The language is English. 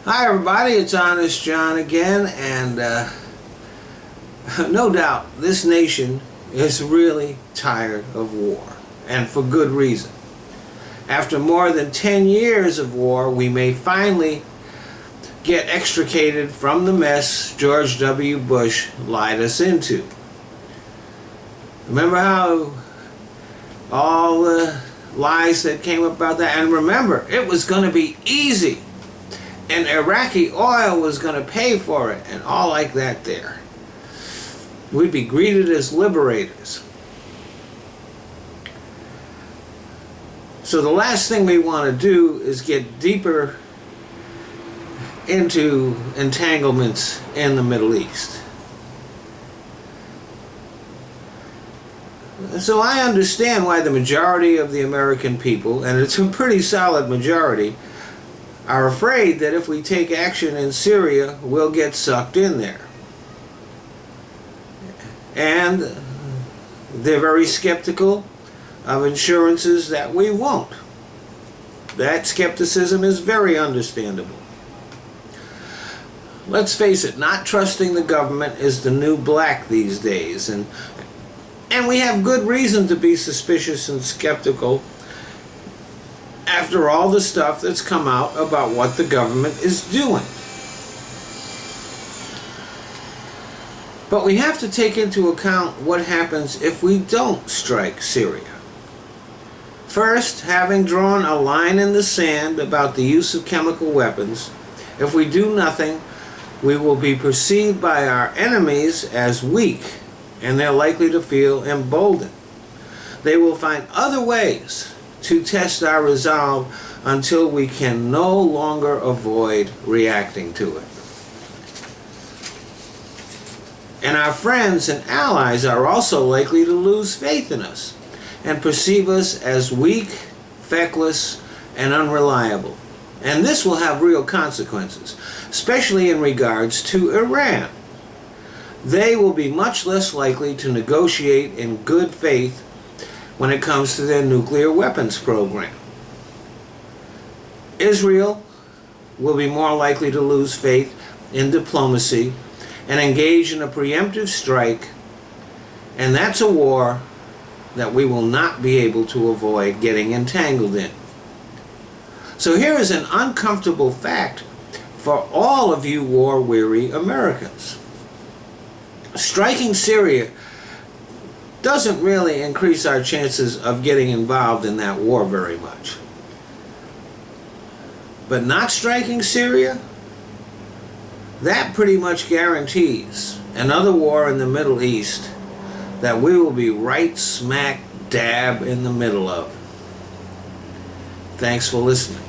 Hi everybody, it's Honest John again, and no doubt this nation is really tired of war, and for good reason. After more than 10 years of war, we may finally get extricated from the mess George W. Bush lied us into. Remember how all the lies that came about that? And remember, it was going to be easy. And Iraqi oil was going to pay for it, and all like that there. We'd be greeted as liberators. So the last thing we want to do is get deeper into entanglements in the Middle East. So I understand why the majority of the American people, and it's a pretty solid majority, are afraid that if we take action in Syria, we'll get sucked in there. And they're very skeptical of assurances that we won't. That skepticism is very understandable. Let's face it, not trusting the government is the new black these days, and we have good reason to be suspicious and skeptical after all the stuff that's come out about what the government is doing. But we have to take into account what happens if we don't strike Syria. First, having drawn a line in the sand about the use of chemical weapons, if we do nothing, we will be perceived by our enemies as weak, and they're likely to feel emboldened. They will find other ways to test our resolve until we can no longer avoid reacting to it. And our friends and allies are also likely to lose faith in us and perceive us as weak, feckless, and unreliable. And this will have real consequences, especially in regards to Iran. They will be much less likely to negotiate in good faith when it comes to their nuclear weapons program. Israel will be more likely to lose faith in diplomacy and engage in a preemptive strike, and that's a war that we will not be able to avoid getting entangled in. So here is an uncomfortable fact for all of you war-weary Americans. Striking Syria doesn't really increase our chances of getting involved in that war very much. But not striking Syria, that pretty much guarantees another war in the Middle East that we will be right smack dab in the middle of. Thanks for listening.